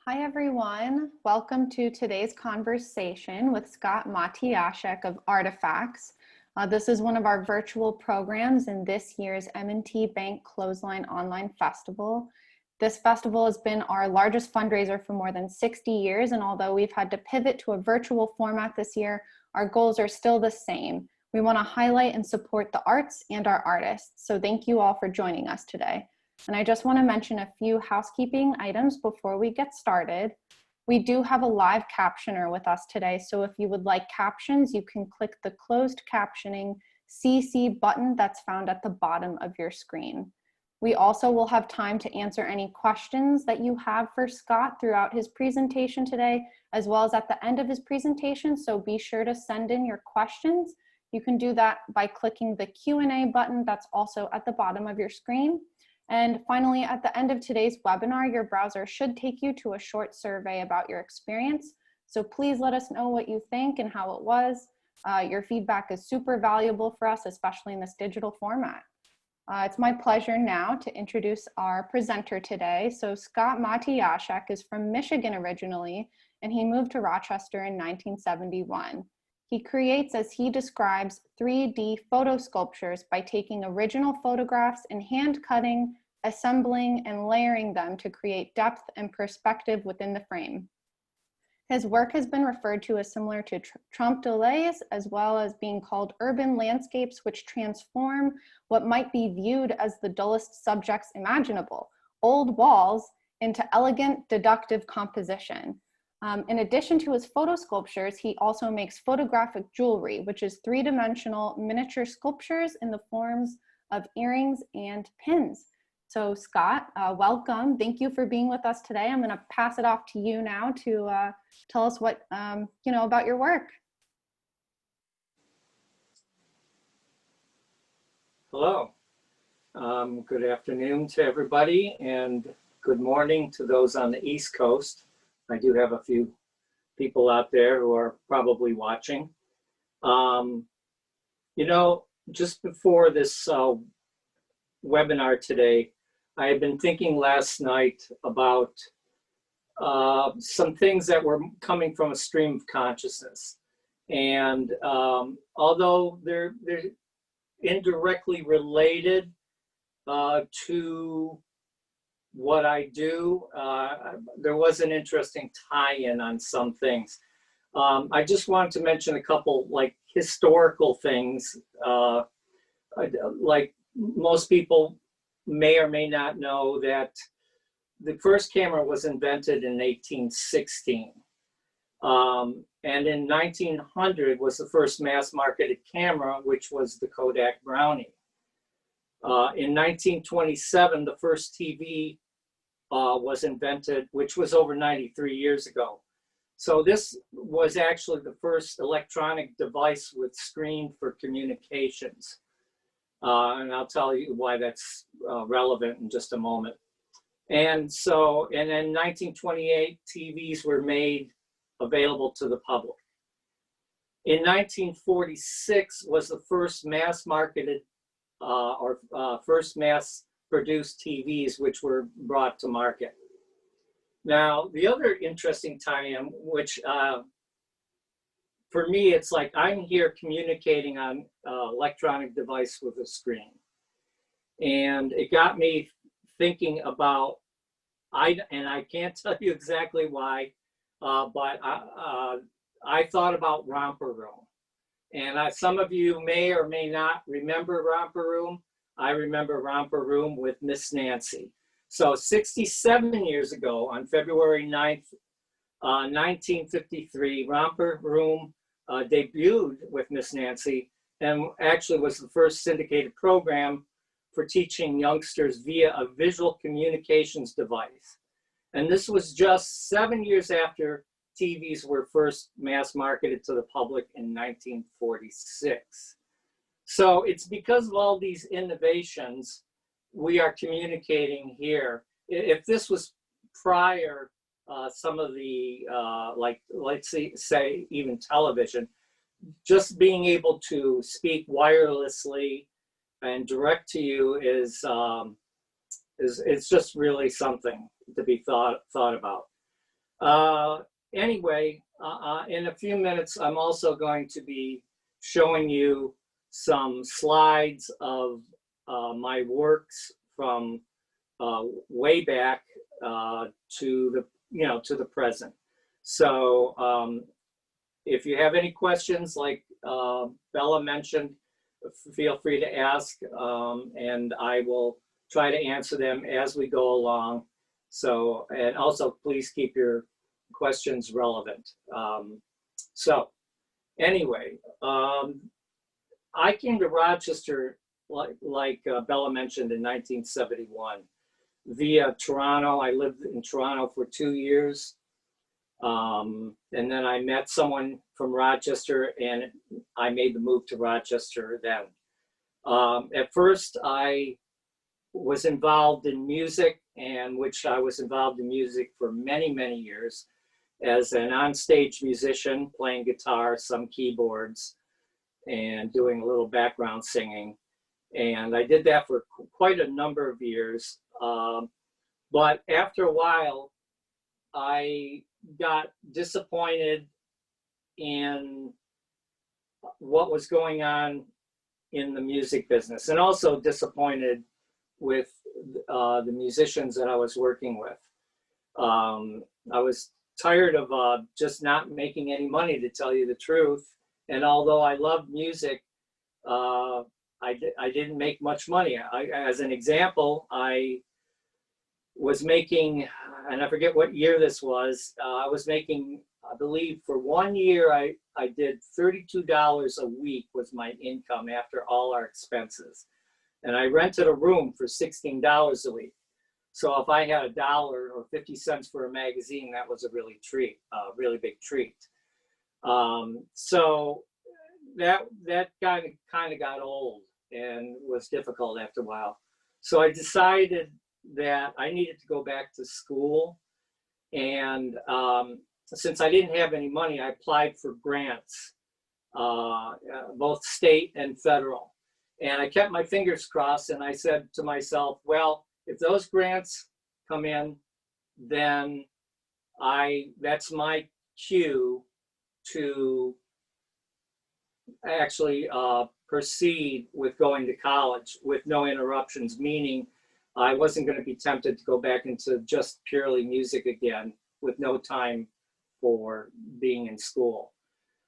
Hi everyone, welcome to today's conversation with Scott Matyjaszek of Artifacts. This is one of our virtual programs in this year's M&T Bank Clothesline Online Festival. This festival has been our largest fundraiser for more than 60 years, and although we've had to pivot to a virtual format this year, our goals are still the same. We want to highlight and support the arts and our artists, so thank you all for joining us today. And I just want to mention a few housekeeping items before we get started. We do have a live captioner with us today, so if you would like captions, you can click the closed captioning CC button that's found at the bottom of your screen. We also will have time to answer any questions that you have for Scott throughout his presentation today, as well as at the end of his presentation, so be sure to send in your questions. You can do that by clicking the Q&A button that's also at the bottom of your screen. And finally, at the end of today's webinar, your browser should take you to a short survey about your experience. So please let us know what you think and how it was. Your feedback is super valuable for us, especially in this digital format. It's my pleasure now to introduce our presenter today. So Scott Matyjaszek is from Michigan originally, and he moved to Rochester in 1971. He creates, as he describes, 3D photo sculptures by taking original photographs and hand cutting, assembling, and layering them to create depth and perspective within the frame. His work has been referred to as similar to trompe l'oeil, as well as being called urban landscapes, which transform what might be viewed as the dullest subjects imaginable, old walls, into elegant, deductive composition. In addition to his photo sculptures, he also makes photographic jewelry, which is three-dimensional miniature sculptures in the forms of earrings and pins. So Scott, welcome. Thank you for being with us today. I'm going to pass it off to you now to tell us what you know about your work. Hello. Good afternoon to everybody, and good morning to those on the East Coast. I do have a few people out there who are probably watching. You know, just before this webinar today, I had been thinking last night about some things that were coming from a stream of consciousness. And although they're indirectly related to what I do, there was an interesting tie-in on some things. I just wanted to mention a couple like historical things. Like most people may or may not know that the first camera was invented in 1816. And in 1900 was the first mass marketed camera, which was the Kodak Brownie. In 1927, the first TV was invented, which was over 93 years ago. So this was actually the first electronic device with screen for communications. And I'll tell you why that's relevant in just a moment. And so, and in 1928, TVs were made available to the public. In 1946 was the first mass marketed first mass produced TVs which were brought to market. Now, the other interesting tie-in, which for me, it's like I'm here communicating on electronic device with a screen. And it got me thinking about, and I can't tell you exactly why, but I thought about Romper Room. And some of you may or may not remember Romper Room. I remember Romper Room with Miss Nancy. So 67 years ago, on February 9th, 1953, Romper Room debuted with Miss Nancy, and actually was the first syndicated program for teaching youngsters via a visual communications device. And this was just 7 years after TVs were first mass marketed to the public in 1946. So it's because of all these innovations, we are communicating here. If this was prior, some of the, like, let's say even television, just being able to speak wirelessly and direct to you is it's just really something to be thought about. Anyway, in a few minutes, I'm also going to be showing you some slides of my works from way back to the present. So if you have any questions, like Bella mentioned, feel free to ask, and I will try to answer them as we go along. So, and also please keep your questions relevant. So anyway, I came to Rochester, like Bella mentioned, in 1971 via Toronto. I lived in Toronto for 2 years. And then I met someone from Rochester, and I made the move to Rochester then. At first, I was involved in music, and which I was involved in music for many, many years as an onstage musician, playing guitar, some keyboards, and doing a little background singing. And I did that for quite a number of years. But after a while, I got disappointed in what was going on in the music business, and also disappointed with the musicians that I was working with. I was tired of just not making any money, to tell you the truth. And although I loved music, I didn't make much money. As an example, I was making, and I forget what year this was, I was making, I believe for 1 year, I did $32 a week was my income after all our expenses. And I rented a room for $16 a week. So if I had $1 or 50 cents for a magazine, that was a really big treat. So that kind of got old and was difficult after a while. So I decided that I needed to go back to school. And since I didn't have any money, I applied for grants, both state and federal. And I kept my fingers crossed, and I said to myself, well, if those grants come in, then that's my cue to actually proceed with going to college with no interruptions, meaning I wasn't going to be tempted to go back into just purely music again with no time for being in school.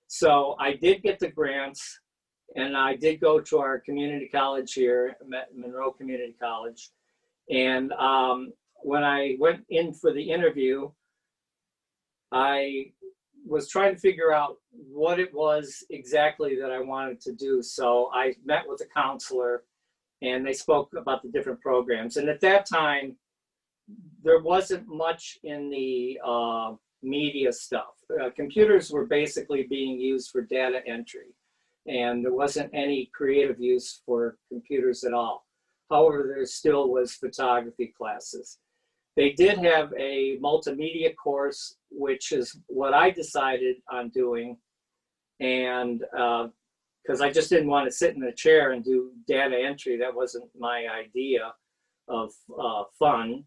So I did get the grants, and I did go to our community college here, Monroe Community College. And when I went in for the interview, I was trying to figure out what it was exactly that I wanted to do. So I met with a counselor, and they spoke about the different programs. And at that time, there wasn't much in the media stuff. Computers were basically being used for data entry, and there wasn't any creative use for computers at all. However, there still was photography classes. They did have a multimedia course, which is what I decided on doing. And because I just didn't want to sit in a chair and do data entry. That wasn't my idea of fun.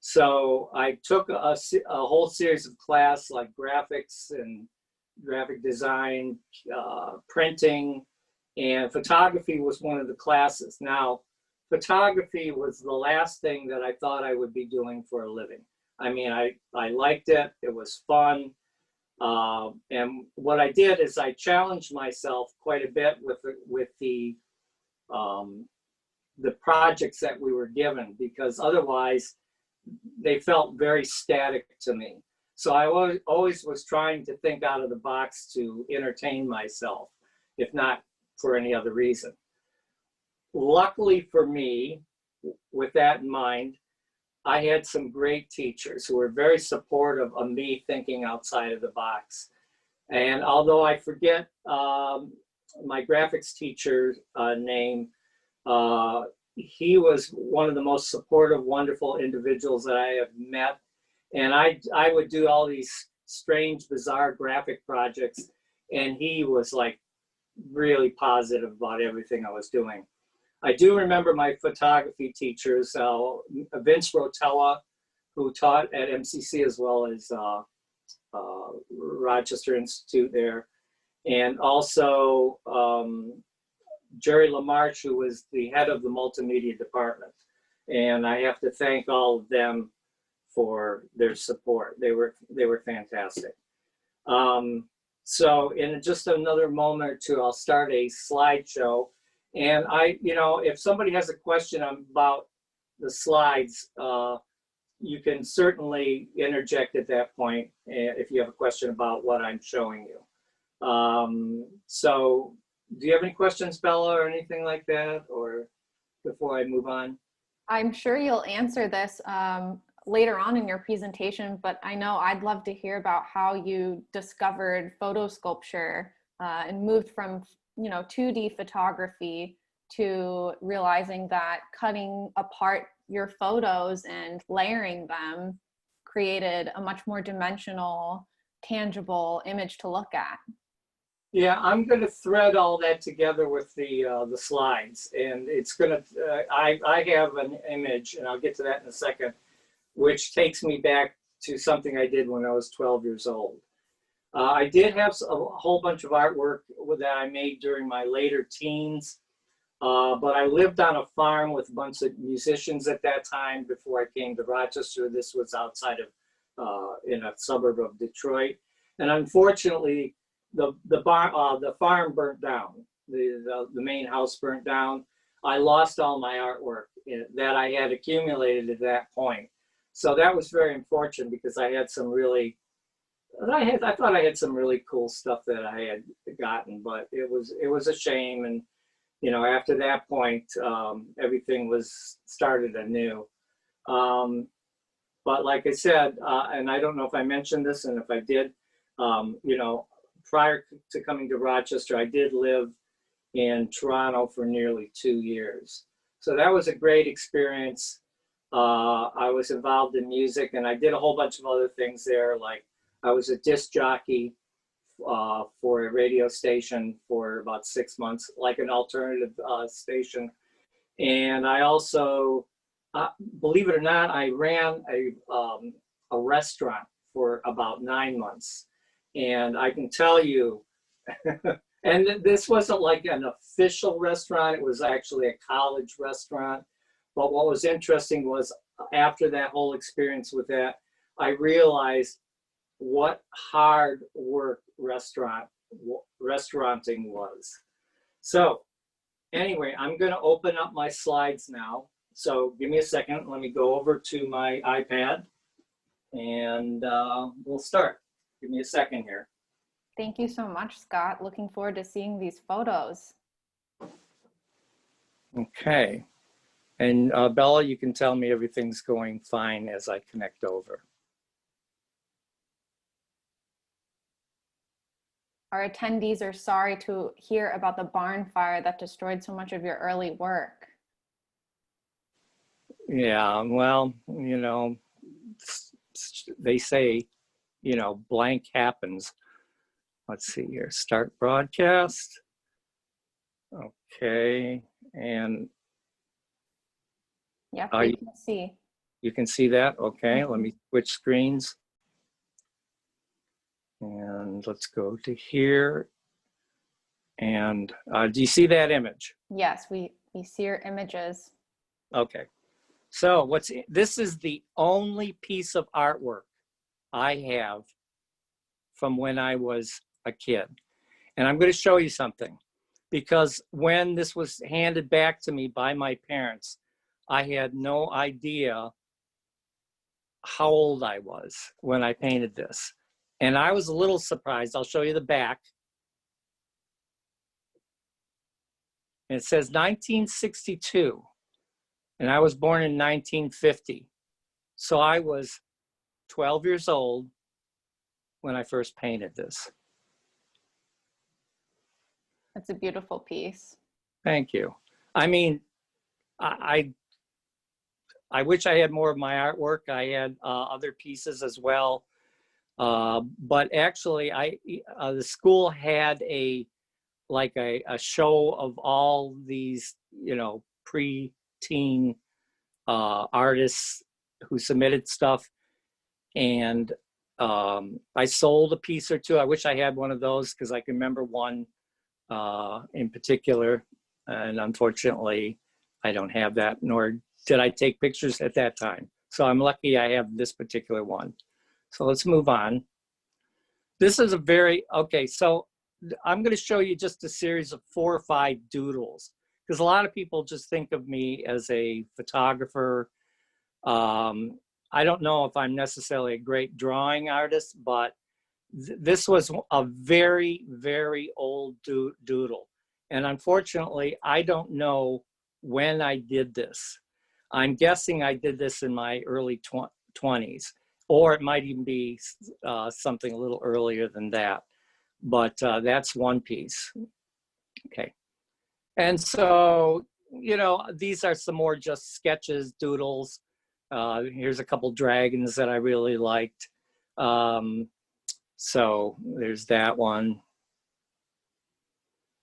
So I took a whole series of class like graphics and graphic design, printing, and photography was one of the classes. Now, photography was the last thing that I thought I would be doing for a living. I mean, I liked it. It was fun. And what I did is I challenged myself quite a bit with the projects that we were given, because otherwise they felt very static to me. So I always was trying to think out of the box to entertain myself, if not for any other reason. Luckily for me, with that in mind, I had some great teachers who were very supportive of me thinking outside of the box. And although I forget my graphics teacher's name, he was one of the most supportive, wonderful individuals that I have met. And I would do all these strange, bizarre graphic projects, and he was like really positive about everything I was doing. I do remember my photography teachers, Vince Rotella, who taught at MCC as well as Rochester Institute there, and also Jerry LaMarche, who was the head of the multimedia department. And I have to thank all of them for their support. They were fantastic. So in just another moment or two, I'll start a slideshow. And if somebody has a question about the slides, you can certainly interject at that point if you have a question about what I'm showing you. So do you have any questions, Bella, or anything like that, or before I move on? I'm sure you'll answer this later on in your presentation, but I know I'd love to hear about how you discovered photo sculpture and moved from 2D photography to realizing that cutting apart your photos and layering them created a much more dimensional, tangible image to look at. Yeah, I'm going to thread all that together with the slides, and it's going to. I have an image, and I'll get to that in a second, which takes me back to something I did when I was 12 years old. I did have a whole bunch of artwork that I made during my later teens, but I lived on a farm with a bunch of musicians at that time before I came to Rochester. This was outside of, in a suburb of Detroit, and unfortunately, the farm burnt down. The main house burnt down. I lost all my artwork that I had accumulated at that point. So that was very unfortunate, because I had some really, I thought I had some really cool stuff that I had gotten, but it was a shame. And after that point, everything was started anew. But like I said, and I don't know if I mentioned this, and if I did, prior to coming to Rochester, I did live in Toronto for nearly 2 years. So that was a great experience. I was involved in music, and I did a whole bunch of other things there. Like I was a disc jockey for a radio station for about 6 months, like an alternative station. And I also, believe it or not, I ran a restaurant for about 9 months. And I can tell you, and this wasn't like an official restaurant, it was actually a college restaurant. But what was interesting was, after that whole experience with that, I realized what hard work restauranting was. So anyway, I'm going to open up my slides now. So give me a second. Let me go over to my iPad, and we'll start. Give me a second here. Thank you so much, Scott. Looking forward to seeing these photos. Okay. And Bella, you can tell me everything's going fine as I connect over. Our attendees are sorry to hear about the barn fire that destroyed so much of your early work. Yeah, well, they say, blank happens. Let's see here, start broadcast. Okay, and Yep, you can see. You can see that? Okay, let me switch screens. And let's go to here. And do you see that image? Yes, we see your images. Okay. So this is the only piece of artwork I have from when I was a kid. And I'm going to show you something, because when this was handed back to me by my parents, I had no idea how old I was when I painted this. And I was a little surprised. I'll show you the back. And it says 1962. And I was born in 1950. So I was 12 years old when I first painted this. That's a beautiful piece. Thank you. I mean, I wish I had more of my artwork. I had other pieces as well. But actually, the school had a show of all these, you know, pre-teen artists who submitted stuff. And I sold a piece or two. I wish I had one of those, because I can remember one in particular. And unfortunately, I don't have that, nor did I take pictures at that time. So I'm lucky I have this particular one. So let's move on. This is okay, so I'm going to show you just a series of 4 or 5 doodles, because a lot of people just think of me as a photographer. I don't know if I'm necessarily a great drawing artist, but this was a very, very old doodle. And unfortunately, I don't know when I did this. I'm guessing I did this in my early 20s, or it might even be something a little earlier than that. But that's one piece. Okay. And so, you know, these are some more just sketches, doodles. Here's a couple dragons that I really liked. So there's that one.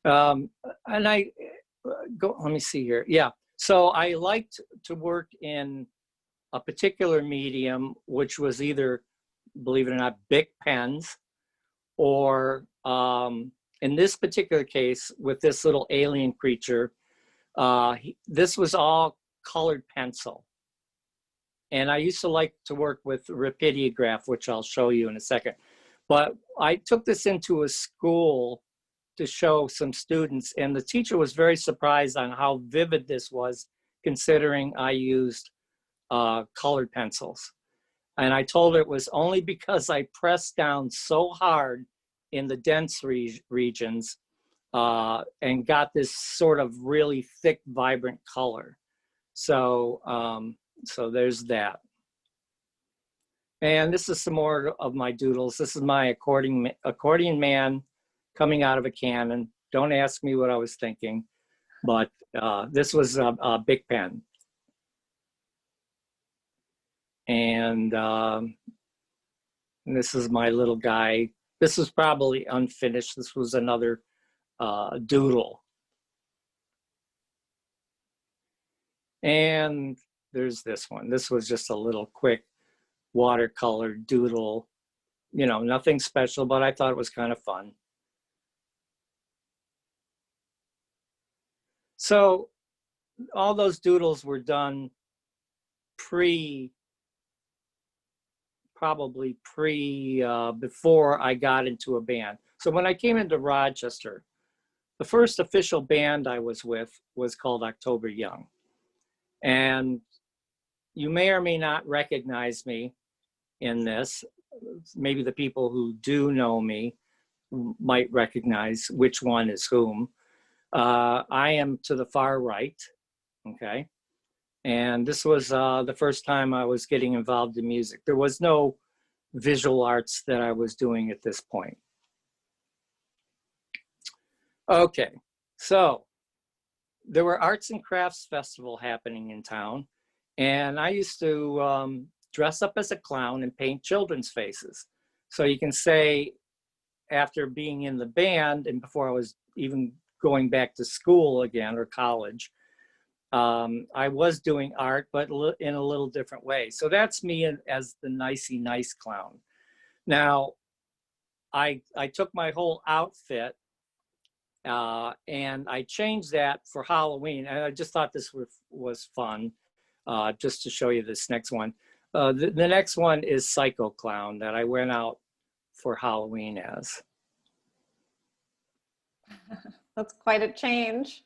And let me see here. Yeah. So I liked to work in a particular medium, which was either, believe it or not, Bic pens, or in this particular case, with this little alien creature, this was all colored pencil. And I used to like to work with Rapidograph, which I'll show you in a second. But I took this into a school to show some students, and the teacher was very surprised on how vivid this was, considering I used colored pencils. And I told her it was only because I pressed down so hard in the dense regions and got this sort of really thick, vibrant color. So, so there's that. And this is some more of my doodles. This is my accordion man coming out of a cannon. Don't ask me what I was thinking, but this was a Bic pen. And this is my little guy. This was probably unfinished. This was another doodle. And there's this one. This was just a little quick watercolor doodle. You know, nothing special, but I thought it was kind of fun. So all those doodles were done probably before I got into a band. So when I came into Rochester, the first official band I was with was called October Young. And you may or may not recognize me in this. Maybe the people who do know me might recognize which one is whom. I am to the far right, okay? And this was the first time I was getting involved in music. There was no visual arts that I was doing at this point. Okay, so there were arts and crafts festival happening in town, and I used to dress up as a clown and paint children's faces. So you can say, after being in the band and before I was even going back to school again or college, I was doing art, but in a little different way. So that's me as the nicey nice clown. Now, I took my whole outfit and I changed that for Halloween. And I just thought this was fun, just to show you this next one. The next one is Psycho Clown that I went out for Halloween as. That's quite a change.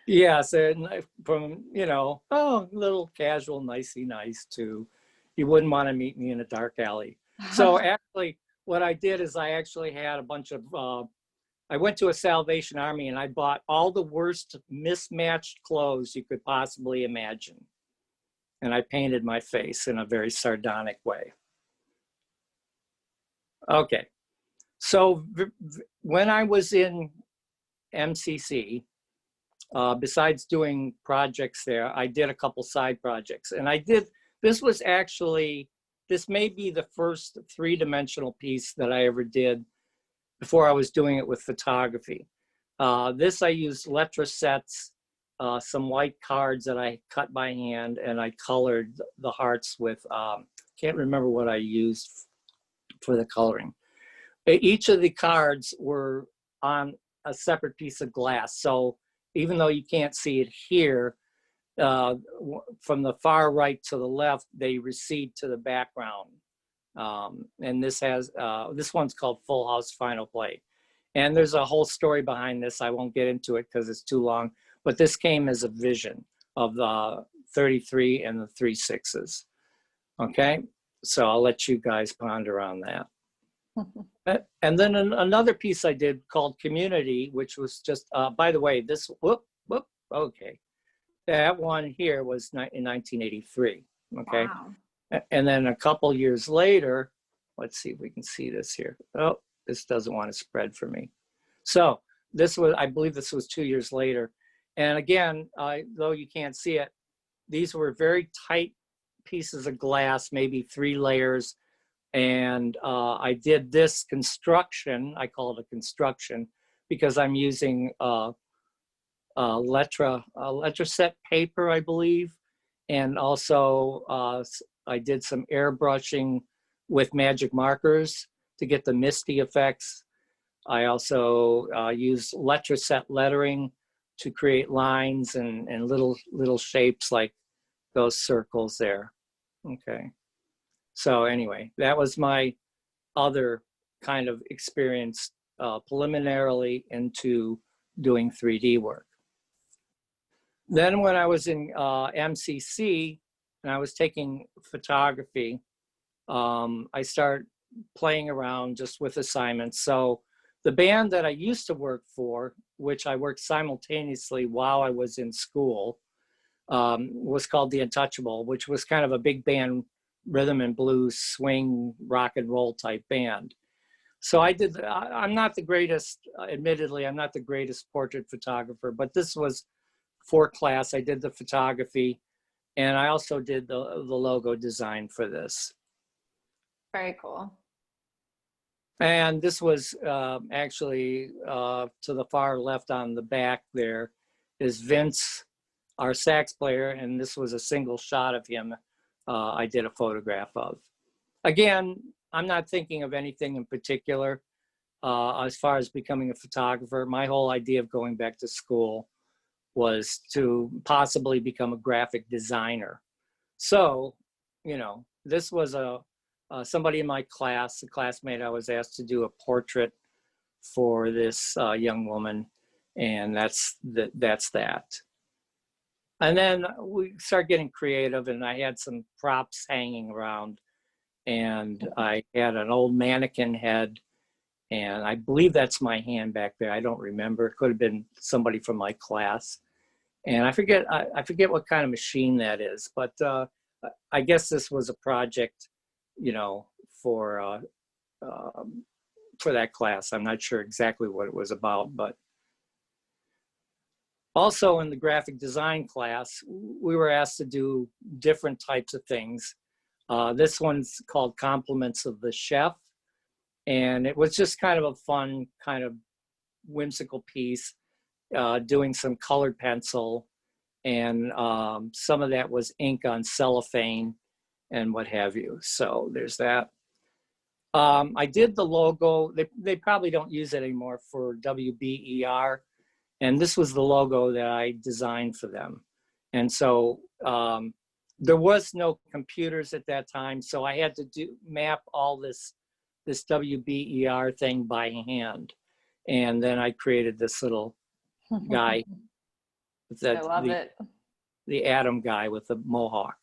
Yes, and from, you know, oh, little casual, nicey nice to, you wouldn't want to meet me in a dark alley. So actually, what I did is I actually had a bunch of, I went to a Salvation Army and I bought all the worst mismatched clothes you could possibly imagine. And I painted my face in a very sardonic way. Okay, so when I was in MCC, besides doing projects there, I did a couple side projects. And this was actually, this may be the first three-dimensional piece that I ever did before I was doing it with photography. This I used letter sets, some white cards that I cut by hand, and I colored the hearts with, can't remember what I used for the coloring. Each of the cards were on a separate piece of glass. So even though you can't see it here, from the far right to the left, they recede to the background. And this one's called Full House Final Play. And there's a whole story behind this. I won't get into it because it's too long, but this came as a vision of the 33 and the 3/6. Okay, so I'll let you guys ponder on that. And then another piece I did called Community, which was just, by the way, this, okay. That one here was in 1983, okay? Wow. And then a couple years later, let's see if we can see this here. Oh, this doesn't want to spread for me. So this was, I believe this was 2 years later. And again, though you can't see it, these were very tight pieces of glass, maybe 3 layers. And I did this construction, I call it a construction, because I'm using letter set paper, I believe. And also I did some airbrushing with magic markers to get the misty effects. I also used letter set lettering to create lines and little shapes like those circles there. Okay. So anyway, that was my other kind of experience preliminarily into doing 3D work. Then when I was in MCC and I was taking photography, I started playing around just with assignments. So the band that I used to work for, which I worked simultaneously while I was in school, was called The Untouchable, which was kind of a big band, rhythm and blues, swing, rock and roll type band. So I'm not the greatest, admittedly, I'm not the greatest portrait photographer, but this was for class. I did the photography and I also did the logo design for this. Very cool. And this was actually to the far left on the back there is Vince, our sax player, and this was a single shot of him I did a photograph of. Again, I'm not thinking of anything in particular as far as becoming a photographer. My whole idea of going back to school was to possibly become a graphic designer. So, you know, this was somebody in my class, a classmate. I was asked to do a portrait for this young woman, and that's that. And then we started getting creative, and I had some props hanging around, and I had an old mannequin head, and I believe that's my hand back there. I don't remember. It could have been somebody from my class, and I forget what kind of machine that is. But I guess this was a project, you know, for that class. I'm not sure exactly what it was about, but. Also in the graphic design class, we were asked to do different types of things. This one's called Compliments of the Chef. And it was just kind of a fun, kind of whimsical piece, doing some colored pencil. And some of that was ink on cellophane and what have you. So there's that. I did the logo. They probably don't use it anymore for WBER. And this was the logo that I designed for them. And so there was no computers at that time. So I had to map all this WBER thing by hand. And then I created this little guy. I love it. The Atom guy with the mohawk.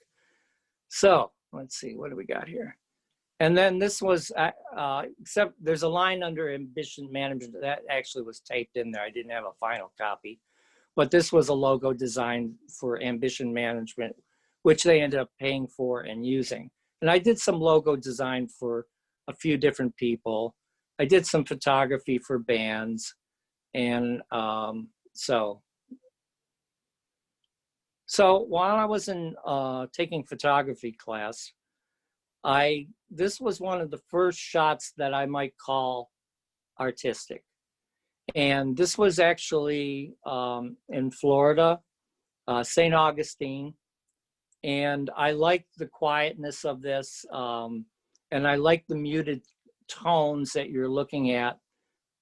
So let's see, what do we got here? And then this was, except there's a line under ambition management that actually was taped in there. I didn't have a final copy, but this was a logo designed for ambition management, which they ended up paying for and using. And I did some logo design for a few different people. I did some photography for bands. And so while I was in taking photography class, this was one of the first shots that I might call artistic. And this was actually in Florida, St. Augustine. And I liked the quietness of this. And I liked the muted tones that you're looking at,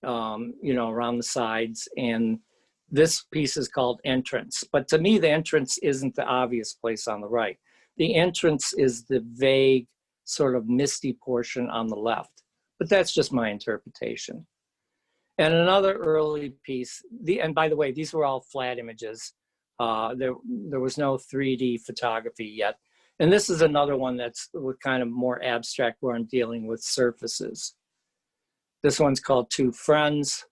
around the sides. And this piece is called Entrance. But to me, the entrance isn't the obvious place on the right. The entrance is the vague, sort of misty portion on the left, but that's just my interpretation. And another early piece, and by the way, these were all flat images. There was no 3D photography yet. And this is another one that's kind of more abstract where I'm dealing with surfaces. This one's called Two Friends.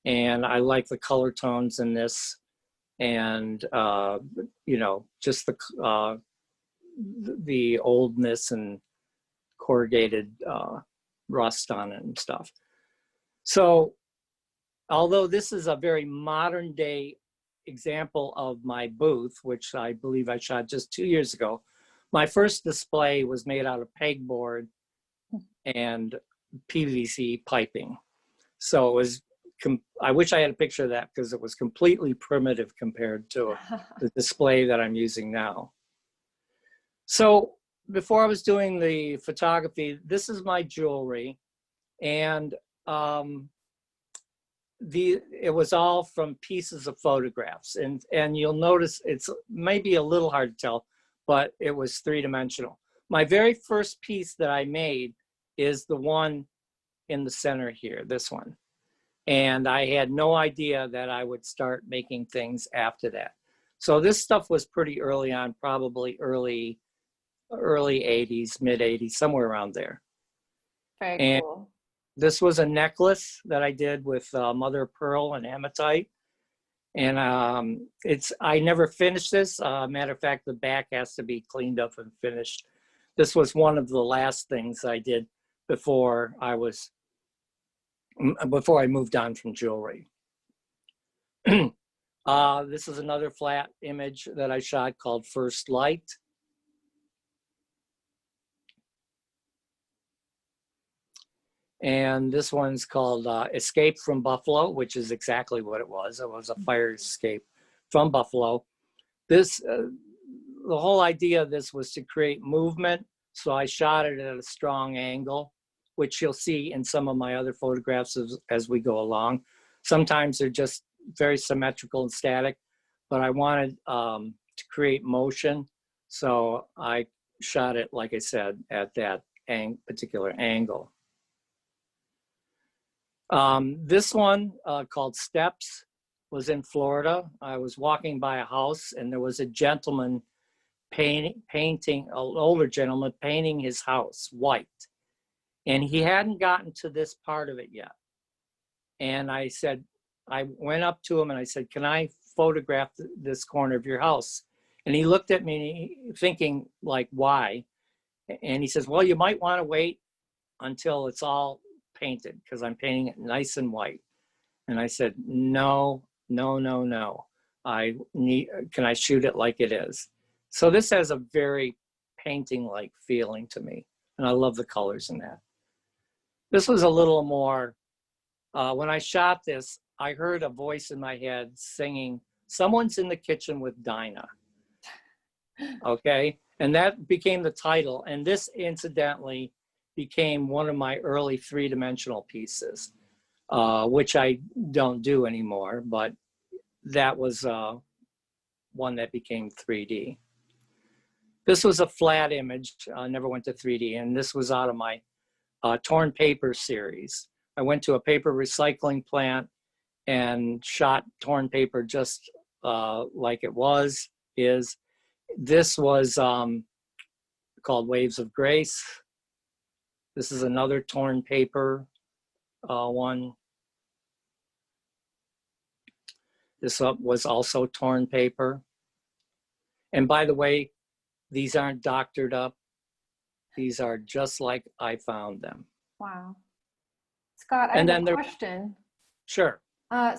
And I like the color tones in this and, just the oldness and corrugated rust on it and stuff. So although this is a very modern day example of my booth, which I believe I shot just 2 years ago, my first display was made out of pegboard and PVC piping. So it was, I wish I had a picture of that because it was completely primitive compared to the display that I'm using now. So before I was doing the photography, this is my jewelry, and it was all from pieces of photographs, and you'll notice it's maybe a little hard to tell, but it was three-dimensional. My very first piece that I made is the one in the center here, this one, and I had no idea that I would start making things after that. So this stuff was pretty early on, probably early 80s, mid 80s, somewhere around there. Very cool. This was a necklace that I did with mother of pearl and hematite. And I never finished this. Matter of fact, the back has to be cleaned up and finished. This was one of the last things I did before I moved on from jewelry. This is another flat image that I shot called First Light. And this one's called Escape from Buffalo, which is exactly what it was. It was a fire escape from Buffalo. This, the whole idea of this was to create movement. So I shot it at a strong angle, which you'll see in some of my other photographs as we go along. Sometimes they're just very symmetrical and static, but I wanted to create motion. So I shot it, like I said, at that particular angle. This one called Steps was in Florida. I was walking by a house and there was a gentleman painting, an older gentleman painting his house white. And he hadn't gotten to this part of it yet. And I went up to him and I said, can I photograph this corner of your house? And he looked at me thinking like, why? And he says, well, you might want to wait until it's all painted because I'm painting it nice and white. And I said, no. Can I shoot it like it is? So this has a very painting-like feeling to me. And I love the colors in that. This was a little more, when I shot this, I heard a voice in my head singing, someone's in the kitchen with Dinah. Okay, and that became the title. And this incidentally became one of my early three-dimensional pieces, which I don't do anymore, but that was one that became 3D. This was a flat image, never went to 3D, and this was out of my torn paper series. I went to a paper recycling plant and shot torn paper just like it is. This was called Waves of Grace. This is another torn paper one. This was also torn paper. And by the way, these aren't doctored up. These are just like I found them. Wow. Scott, I have a question. Sure.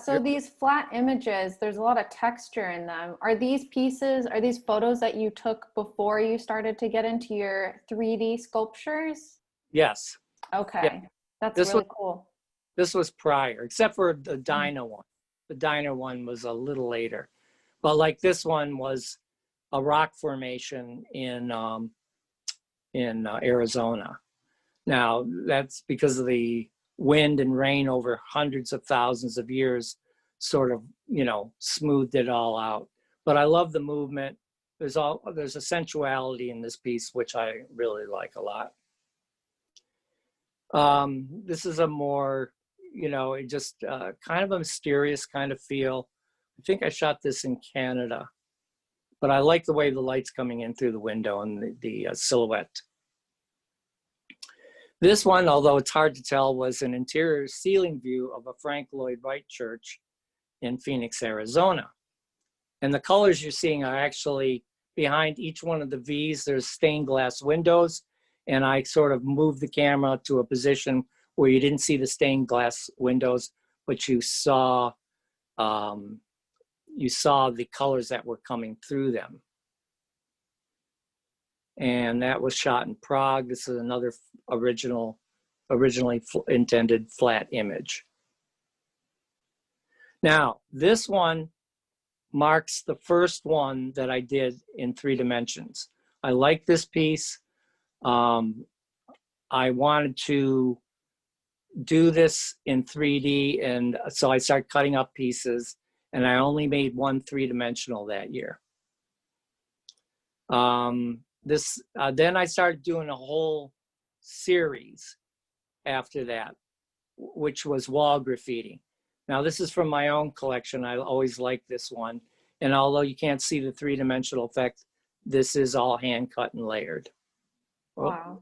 So these flat images, there's a lot of texture in them. Are these photos that you took before you started to get into your 3D sculptures? Yes. Okay. Yeah. That's really cool. This was prior, except for the dino one. The dino one was a little later. But like this one was a rock formation in Arizona. Now, that's because of the wind and rain over hundreds of thousands of years sort of, smoothed it all out. But I love the movement. There's a sensuality in this piece, which I really like a lot. This is a more, just kind of a mysterious kind of feel. I think I shot this in Canada, but I like the way the light's coming in through the window and the silhouette. This one, although it's hard to tell, was an interior ceiling view of a Frank Lloyd Wright church in Phoenix, Arizona. And the colors you're seeing are actually behind each one of the V's, there's stained glass windows. And I sort of moved the camera to a position where you didn't see the stained glass windows, but you saw the colors that were coming through them. And that was shot in Prague. This is another originally intended flat image. Now, this one marks the first one that I did in 3 dimensions. I like this piece. I wanted to do this in 3D, and so I started cutting up pieces, and I only made one 3-dimensional that year. Then I started doing a whole series after that, which was wall graffiti. Now, this is from my own collection. I always liked this one. And although you can't see the 3-dimensional effect, this is all hand cut and layered. Wow.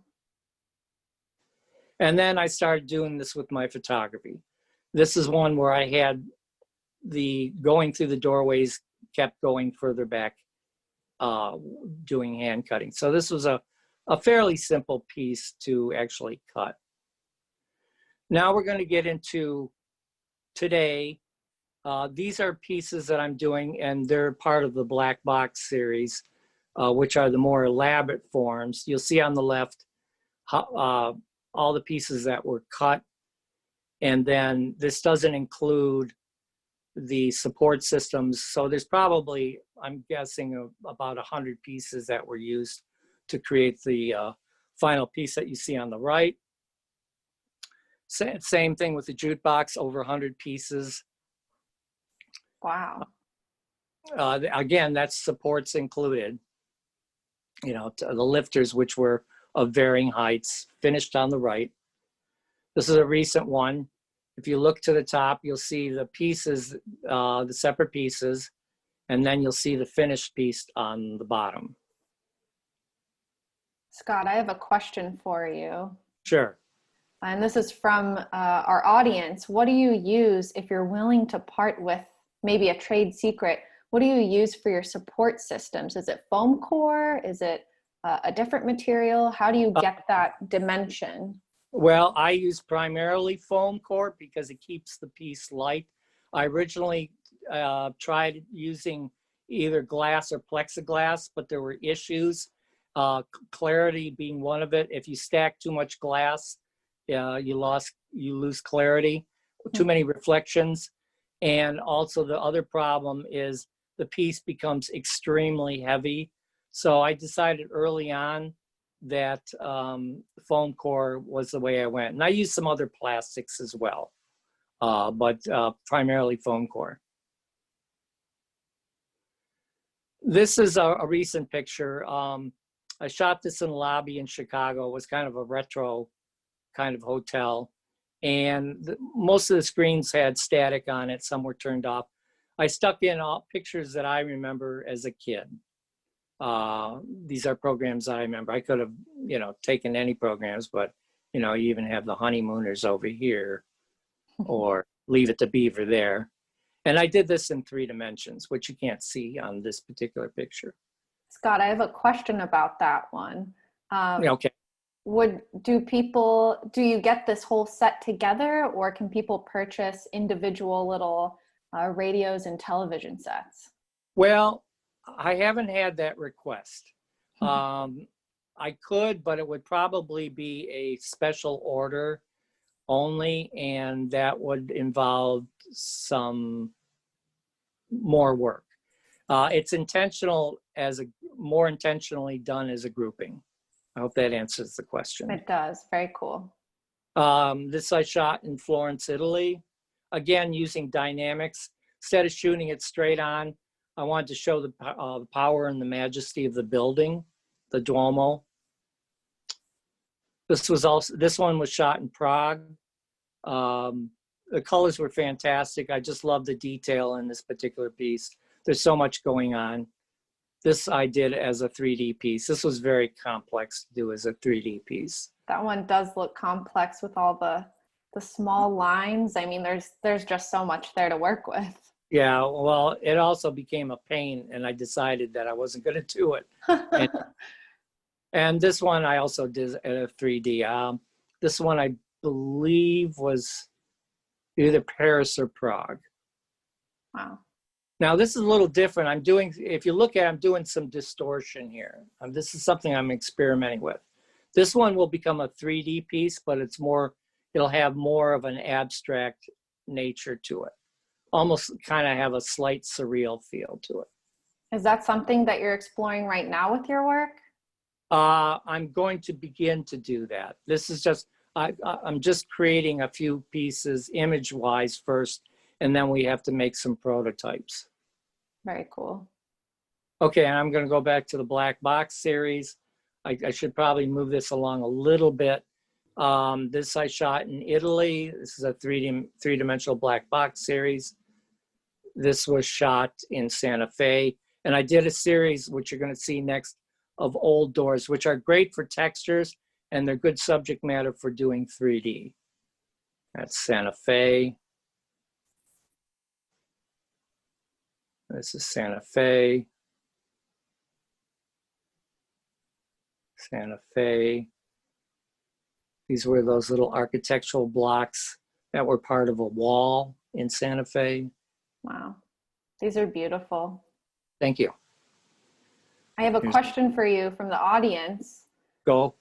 And then I started doing this with my photography. This is one where I had the going through the doorways, kept going further back, doing hand cutting. So this was a fairly simple piece to actually cut. Now we're going to get into today. These are pieces that I'm doing, and they're part of the Black Box series, which are the more elaborate forms. You'll see on the left all the pieces that were cut. And then this doesn't include the support systems. So there's probably, I'm guessing, about 100 pieces that were used to create the final piece that you see on the right. Same thing with the jukebox, over 100 pieces. Wow. Again, that's supports included. The lifters, which were of varying heights, finished on the right. This is a recent one. If you look to the top, you'll see the pieces, the separate pieces, and then you'll see the finished piece on the bottom. Scott, I have a question for you. Sure. And this is from our audience. What do you use if you're willing to part with maybe a trade secret? What do you use for your support systems? Is it foam core? Is it a different material? How do you get that dimension? Well, I use primarily foam core because it keeps the piece light. I originally tried using either glass or plexiglass, but there were issues. Clarity being one of it. If you stack too much glass, you lose clarity. Too many reflections. And also the other problem is the piece becomes extremely heavy. So I decided early on that foam core was the way I went. And I used some other plastics as well, but primarily foam core. This is a recent picture. I shot this in a lobby in Chicago. It was kind of a retro kind of hotel. And most of the screens had static on it. Some were turned off. I stuck in all pictures that I remember as a kid. These are programs I remember. I could have, you know, taken any programs, but, you know, you even have the Honeymooners over here or Leave It to Beaver there. And I did this in 3 dimensions, which you can't see on this particular picture. Scott, I have a question about that one. Okay. Do you get this whole set together, or can people purchase individual little radios and television sets? Well, I haven't had that request. I could, but it would probably be a special order only, and that would involve some more work. It's intentional more intentionally done as a grouping. I hope that answers the question. It does. Very cool. This I shot in Florence, Italy. Again, using dynamics. Instead of shooting it straight on, I wanted to show the power and the majesty of the building, the Duomo. This one was shot in Prague. The colors were fantastic. I just love the detail in this particular piece. There's so much going on. This I did as a 3D piece. This was very complex to do as a 3D piece. That one does look complex with all the small lines. I mean, there's just so much there to work with. Yeah, well, it also became a pain, and I decided that I wasn't going to do it. And this one I also did at a 3D. This one I believe was either Paris or Prague. Wow. Now this is a little different. If you look at it, I'm doing some distortion here. This is something I'm experimenting with. This one will become a 3D piece, but it'll have more of an abstract nature to it. Almost kind of have a slight surreal feel to it. Is that something that you're exploring right now with your work? I'm going to begin to do that. This is just, I'm just creating a few pieces image-wise first, and then we have to make some prototypes. Very cool. Okay, and I'm going to go back to the black box series. I should probably move this along a little bit. This I shot in Italy. This is a three-dimensional black box series. This was shot in Santa Fe. And I did a series, which you're going to see next, of old doors, which are great for textures, and they're good subject matter for doing 3D. That's Santa Fe. This is Santa Fe. Santa Fe. These were those little architectural blocks that were part of a wall in Santa Fe. Wow. These are beautiful. Thank you. I have a question for you from the audience. Go.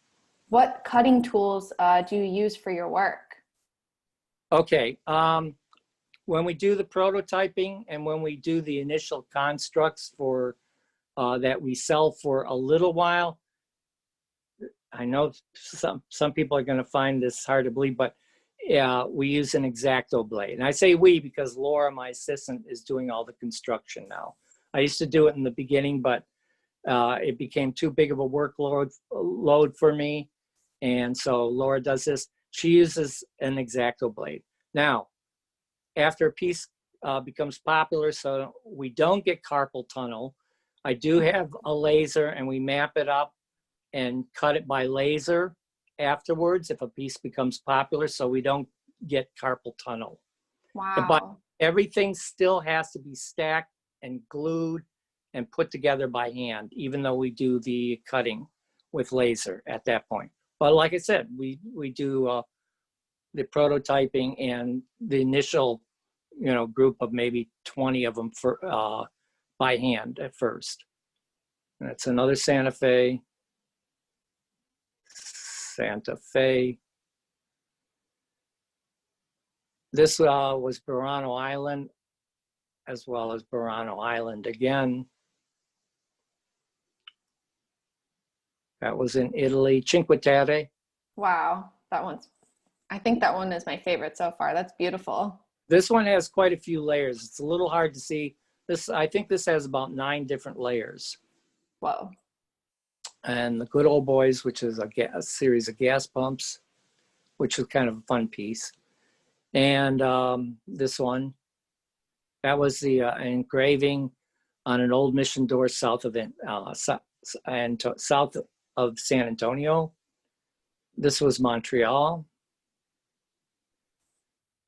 What cutting tools do you use for your work? Okay. When we do the prototyping and when we do the initial constructs for that we sell for a little while, I know some people are going to find this hard to believe, but we use an X-Acto blade. And I say we because Laura, my assistant, is doing all the construction now. I used to do it in the beginning, but it became too big of a workload for me. And so Laura does this. She uses an X-Acto blade. Now, after a piece becomes popular, so we don't get carpal tunnel, I do have a laser, and we map it up and cut it by laser afterwards if a piece becomes popular, so we don't get carpal tunnel. Wow. But everything still has to be stacked and glued and put together by hand, even though we do the cutting with laser at that point. But like I said, we do the prototyping and the initial, group of maybe 20 of them for by hand at first. That's another Santa Fe. Santa Fe. This was Burano Island, as well as Burano Island again. That was in Italy. Cinque Terre. Wow, I think that one is my favorite so far. That's beautiful. This one has quite a few layers. It's a little hard to see. I think this has about 9 different layers. Whoa. And the Good Old Boys, which is a series of gas pumps, which is kind of a fun piece. And this one, that was the engraving on an old mission door south of San Antonio. This was Montreal.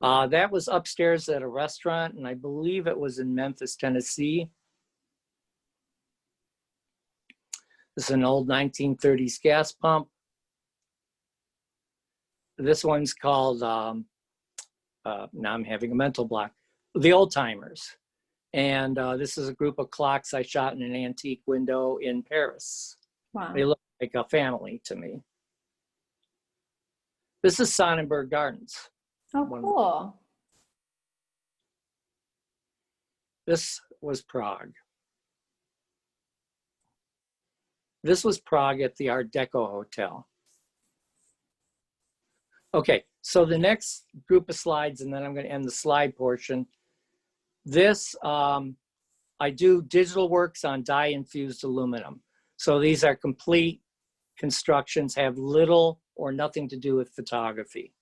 That was upstairs at a restaurant, and I believe it was in Memphis, Tennessee. This is an old 1930s gas pump. This one's called, now I'm having a mental block, The Old Timers. And this is a group of clocks I shot in an antique window in Paris. Wow. They look like a family to me. This is Sonnenberg Gardens. Oh, cool. This was Prague. This was Prague at the Art Deco Hotel. Okay, so the next group of slides, and then I'm going to end the slide portion. This, I do digital works on dye-infused aluminum. So these are complete constructions, have little or nothing to do with photography.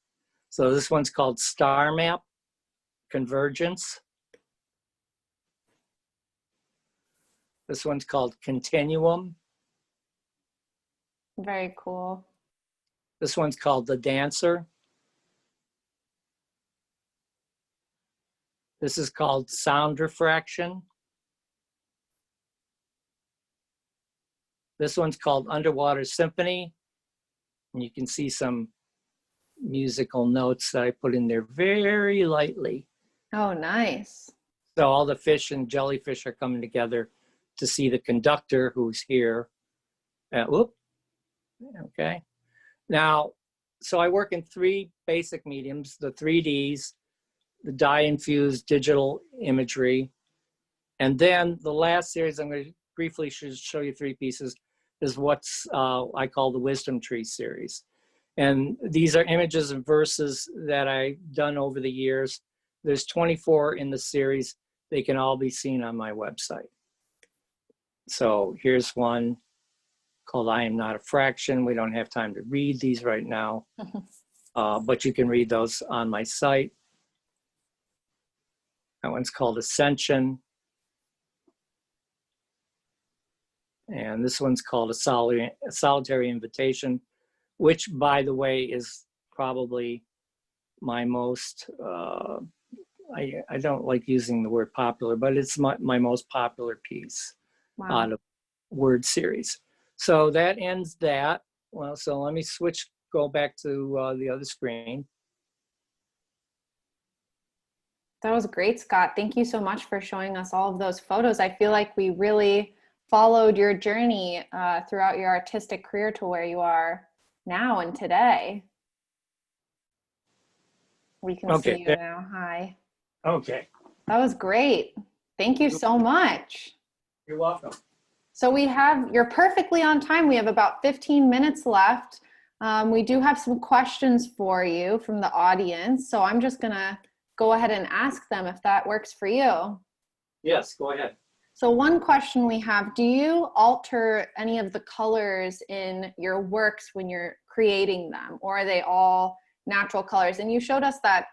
So this one's called Star Map, Convergence. This one's called Continuum. Very cool. This one's called The Dancer. This is called Sound Refraction. This one's called Underwater Symphony. And you can see some musical notes that I put in there very lightly. Oh, nice. So all the fish and jellyfish are coming together to see the conductor who's here. Whoop. Okay. Now, so I work in 3 basic mediums, the 3Ds, the dye-infused digital imagery, and then the last series, I'm going to briefly show you 3 pieces, is what's I call the Wisdom Tree series. And these are images and verses that I've done over the years. There's 24 in the series. They can all be seen on my website. So here's one called I Am Not a Fraction. We don't have time to read these right now, but you can read those on my site. That one's called Ascension. And this one's called A Solitary Invitation, which, by the way, is probably my most, I don't like using the word popular, but it's my most popular piece out of word series. So that ends that. Well, so let me go back to the other screen. That was great, Scott. Thank you so much for showing us all of those photos. I feel like we really followed your journey throughout your artistic career to where you are now and today. We can see you now. Hi. Okay. That was great. Thank you so much. You're welcome. So you're perfectly on time. We have about 15 minutes left. We do have some questions for you from the audience. So I'm just gonna go ahead and ask them if that works for you. Yes, go ahead. So one question we have, do you alter any of the colors in your works when you're creating them, or are they all natural colors? And you showed us that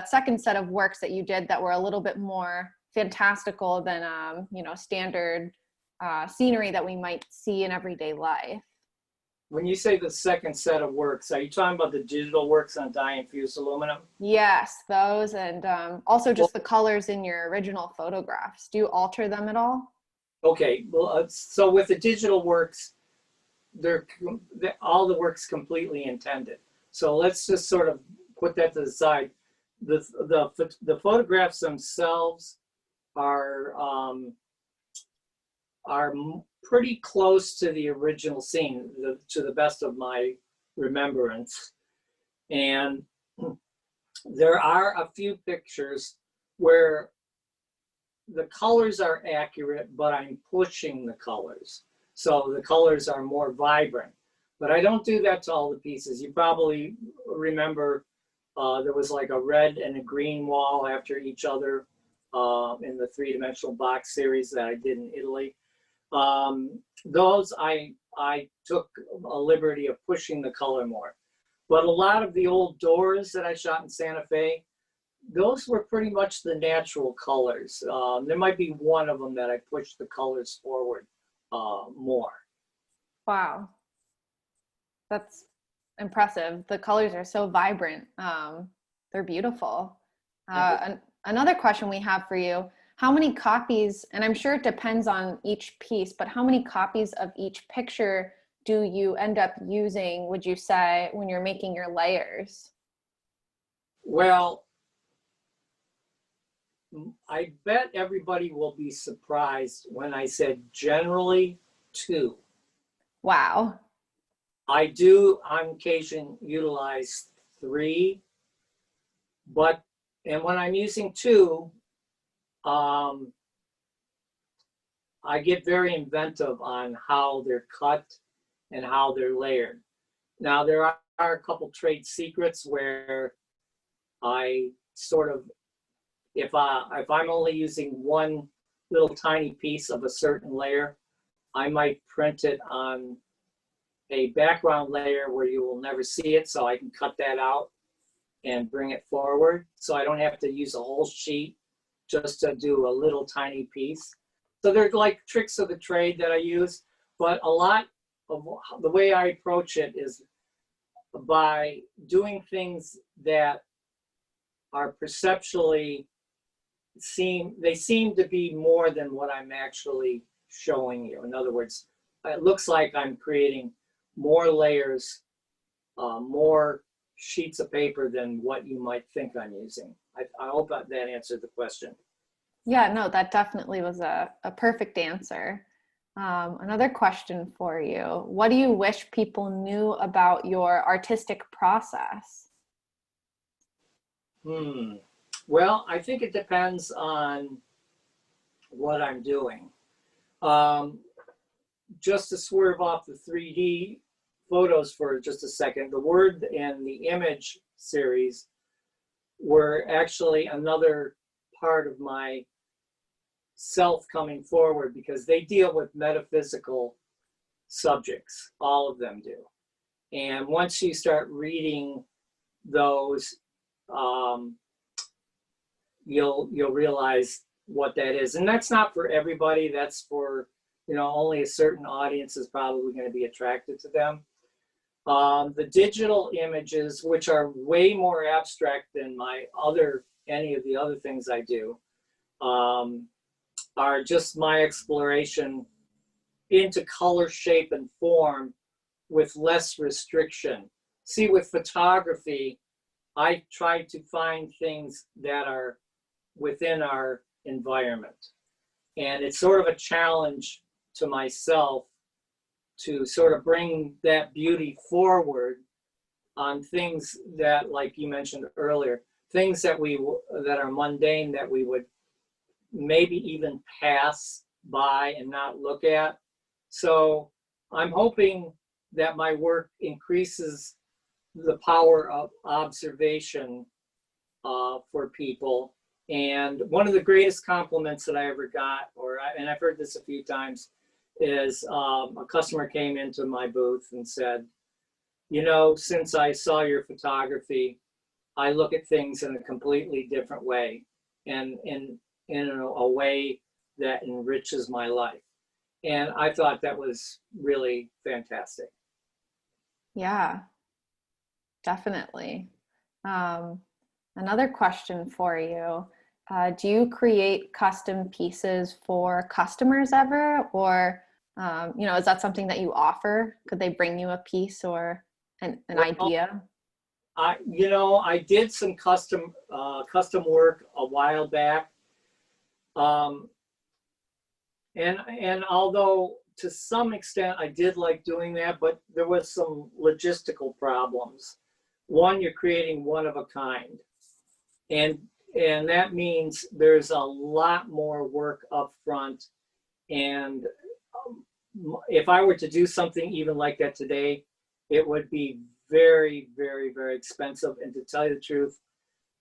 second set of works that you did that were a little bit more fantastical than standard scenery that we might see in everyday life. When you say the second set of works, are you talking about the digital works on dye-infused aluminum? Yes, those, and also just the colors in your original photographs. Do you alter them at all? Okay, well, so with the digital works, all the works completely intended. So let's just sort of put that to the side. The photographs themselves are pretty close to the original scene, to the best of my remembrance. And there are a few pictures where the colors are accurate, but I'm pushing the colors. So the colors are more vibrant. But I don't do that to all the pieces. You probably remember there was like a red and a green wall after each other in the three-dimensional box series that I did in Italy. Those I took a liberty of pushing the color more. But a lot of the old doors that I shot in Santa Fe, those were pretty much the natural colors. There might be one of them that I pushed the colors forward more. Wow. That's impressive. The colors are so vibrant. They're beautiful. Another question we have for you, how many copies, and I'm sure it depends on each piece, but how many copies of each picture do you end up using, would you say, when you're making your layers? Well, I bet everybody will be surprised when I said generally 2. Wow. I do on occasion utilize 3, and when I'm using 2, I get very inventive on how they're cut and how they're layered. Now there are a couple trade secrets where I sort of, if I'm only using one little tiny piece of a certain layer, I might print it on a background layer where you will never see it, so I can cut that out and bring it forward, so I don't have to use a whole sheet just to do a little tiny piece. So they're like tricks of the trade that I use, but a lot of the way I approach it is by doing things that are perceptually seem to be more than what I'm actually showing you. In other words, it looks like I'm creating more layers, more sheets of paper than what you might think I'm using. I hope that answered the question. Yeah, no, that definitely was a perfect answer. Another question for you. What do you wish people knew about your artistic process? Well, I think it depends on what I'm doing. Just to swerve off the 3D photos for just a second, the Word and the Image series were actually another part of my self coming forward, because they deal with metaphysical subjects. All of them do. And once you start reading those, you'll realize what that is. And that's not for everybody. That's for, only a certain audience is probably going to be attracted to them. The digital images, which are way more abstract than any of the other things I do, are just my exploration into color, shape, and form with less restriction. See, with photography, I try to find things that are within our environment. And it's sort of a challenge to myself to sort of bring that beauty forward on things that, like you mentioned earlier, things that are mundane, that we would maybe even pass by and not look at. So I'm hoping that my work increases the power of observation for people. And one of the greatest compliments that I ever got, and I've heard this a few times, is a customer came into my booth and said, since I saw your photography, I look at things in a completely different way, and in a way that enriches my life. And I thought that was really fantastic. Yeah, definitely. Another question for you. Do you create custom pieces for customers ever? Or, is that something that you offer? Could they bring you a piece or an idea? I did some custom work a while back. And although to some extent I did like doing that, but there was some logistical problems. One, you're creating one of a kind. And that means there's a lot more work up front. And if I were to do something even like that today, it would be very, very, very expensive. And to tell you the truth,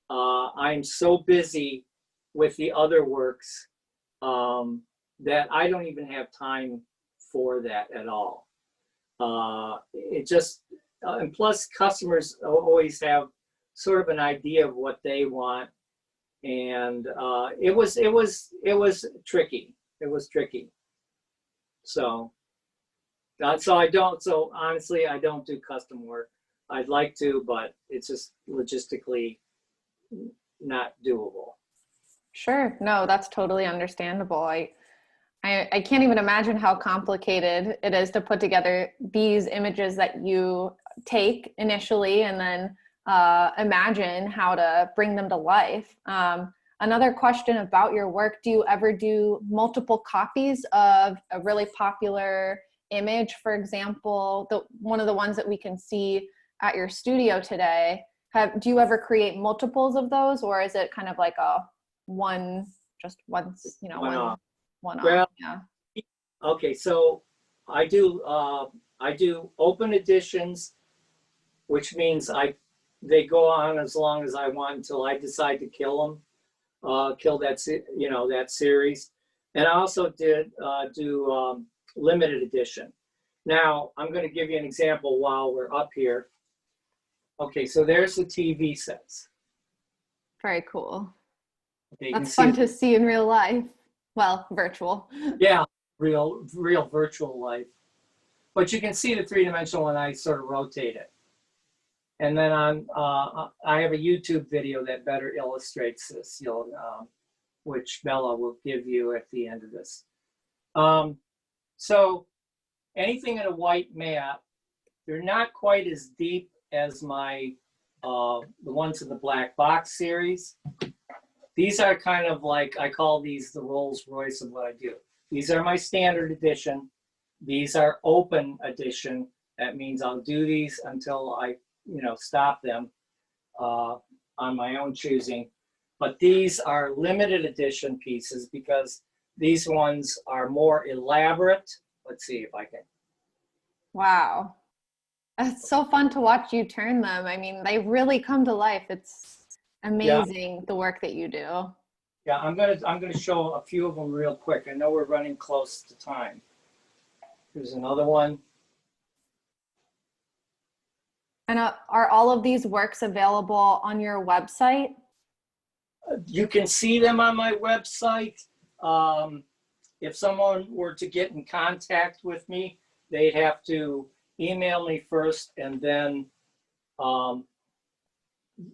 I'm so busy with the other works that I don't even have time for that at all. It just, and plus customers always have sort of an idea of what they want. And it was tricky. It was tricky. So honestly, I don't do custom work. I'd like to, but it's just logistically not doable. Sure. No, that's totally understandable. I can't even imagine how complicated it is to put together these images that you take initially and then imagine how to bring them to life. Another question about your work, do you ever do multiple copies of a really popular image? For example, one of the ones that we can see at your studio today, do you ever create multiples of those, or is it kind of like a one off? Well, Yeah. Okay, so I do open editions, which means they go on as long as I want until I decide to kill them, kill that series. And I also do limited edition. Now I'm going to give you an example while we're up here. Okay, so there's the TV sets. Very cool. Okay, that's fun to see in real life. Well, virtual. Yeah, real virtual life. But you can see the three-dimensional when I sort of rotate it. And then I have a YouTube video that better illustrates this, which Bella will give you at the end of this. So anything in a white mat, they're not quite as deep as the ones in the black box series. These are kind of like, I call these the Rolls Royce of what I do. These are my standard edition. These are open edition. That means I'll do these until I, stop them on my own choosing. But these are limited edition pieces because these ones are more elaborate. Let's see if I can. Wow. It's so fun to watch you turn them. I mean, they really come to life. It's amazing, the work that you do. Yeah, I'm gonna show a few of them real quick. I know we're running close to time. Here's another one. And are all of these works available on your website? You can see them on my website. If someone were to get in contact with me, they'd have to email me first, and then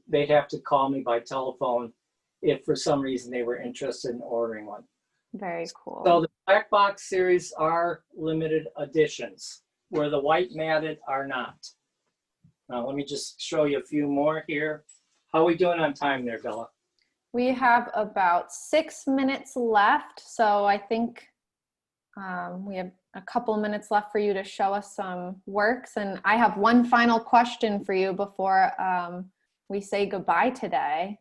they'd have to call me by telephone if for some reason they were interested in ordering one. Very cool. So the black box series are limited editions, where the white matted are not. Now let me just show you a few more here. How are we doing on time there, Bella? We have about 6 minutes left, so I think we have a couple minutes left for you to show us some works. And I have one final question for you before we say goodbye today.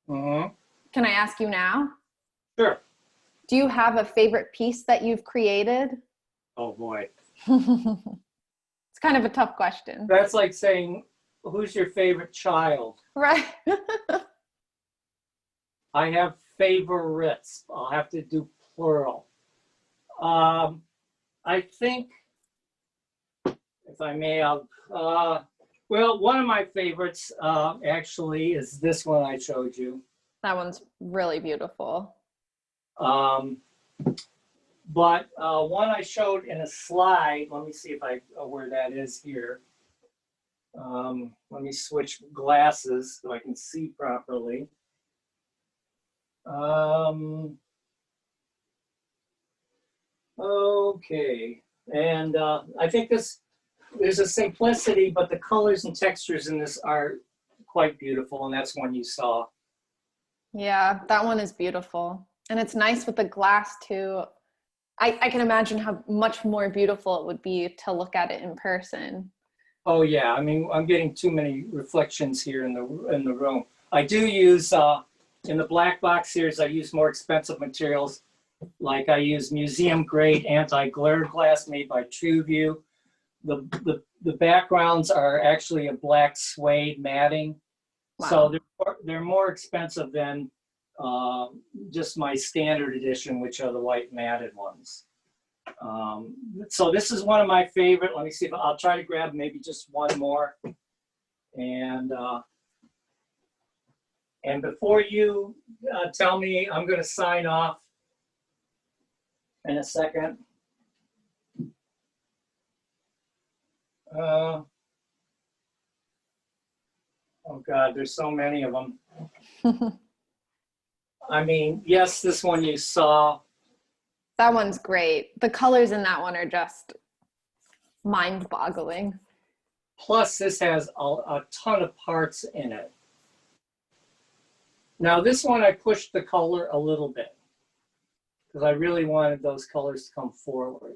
Mm-hmm. Can I ask you now? Sure. Do you have a favorite piece that you've created? Oh boy. It's kind of a tough question. That's like saying, who's your favorite child? Right. I have favorites. I'll have to do plural. I think, if I may, well, one of my favorites actually is this one I showed you. That one's really beautiful. But one I showed in a slide, let me see if where that is here. Let me switch glasses so I can see properly. Okay, and I think there's a simplicity, but the colors and textures in this are quite beautiful, and that's one you saw. Yeah, that one is beautiful. And it's nice with the glass too. I can imagine how much more beautiful it would be to look at it in person. Oh yeah, I mean, I'm getting too many reflections here in the room. I do use, in the black box series, I use more expensive materials. Like I use museum grade anti-glare glass made by TrueView. The backgrounds are actually a black suede matting. Wow. So they're more expensive than just my standard edition, which are the white matted ones. So this is one of my favorite. Let me see if I'll try to grab maybe just one more. And before you tell me, I'm going to sign off in a second. Oh God, there's so many of them. I mean, yes, this one you saw. That one's great. The colors in that one are just mind-boggling. Plus, this has a ton of parts in it. Now, this one I pushed the color a little bit because I really wanted those colors to come forward.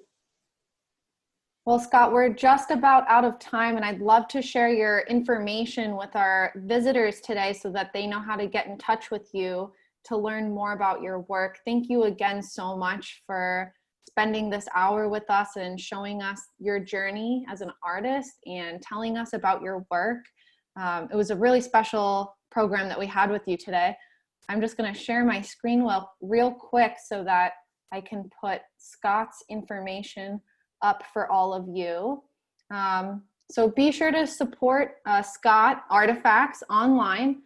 Well, Scott, we're just about out of time, and I'd love to share your information with our visitors today so that they know how to get in touch with you to learn more about your work. Thank you again so much for spending this hour with us and showing us your journey as an artist and telling us about your work. It was a really special program that we had with you today. I'm just going to share my screen real quick so that I can put Scott's information up for all of you. So be sure to support Scott Artifacts online.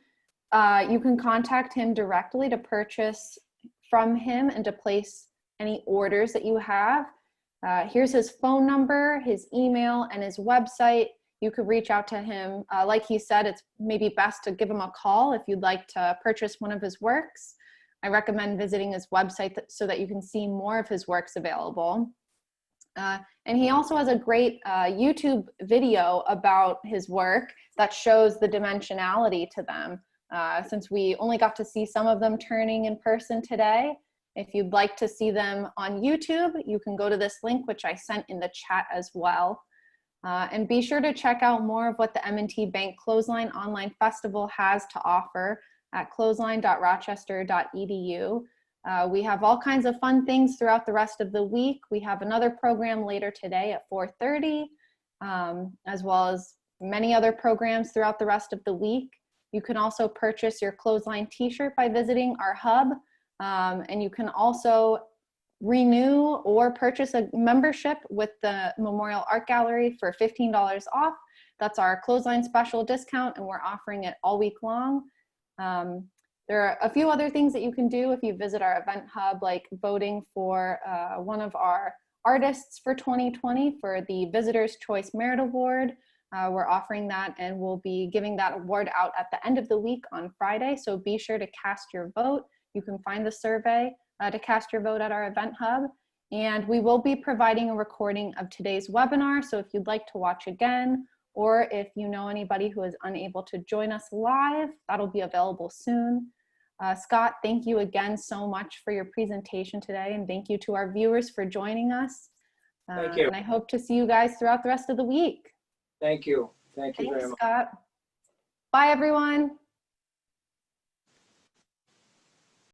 You can contact him directly to purchase from him and to place any orders that you have. Here's his phone number, his email, and his website. You could reach out to him. Like he said, it's maybe best to give him a call if you'd like to purchase one of his works. I recommend visiting his website so that you can see more of his works available. And he also has a great YouTube video about his work that shows the dimensionality to them. Since we only got to see some of them turning in person today, if you'd like to see them on YouTube, you can go to this link, which I sent in the chat as well. And be sure to check out more of what the M&T Bank Clothesline Online Festival has to offer at clothesline.rochester.edu. We have all kinds of fun things throughout the rest of the week. We have another program later today at 4:30, as well as many other programs throughout the rest of the week. You can also purchase your Clothesline t-shirt by visiting our hub, and you can also renew or purchase a membership with the Memorial Art Gallery for $15 off. That's our Clothesline special discount, and we're offering it all week long. There are a few other things that you can do if you visit our event hub, like voting for one of our artists for 2020 for the Visitor's Choice Merit Award. We're offering that, and we'll be giving that award out at the end of the week on Friday. So be sure to cast your vote. You can find the survey to cast your vote at our event hub. And we will be providing a recording of today's webinar. So if you'd like to watch again, or if you know anybody who is unable to join us live, that'll be available soon. Scott, thank you again so much for your presentation today, and thank you to our viewers for joining us. Thank you. And I hope to see you guys throughout the rest of the week. Thank you. Thank you very much. Thanks, Scott. Bye, everyone.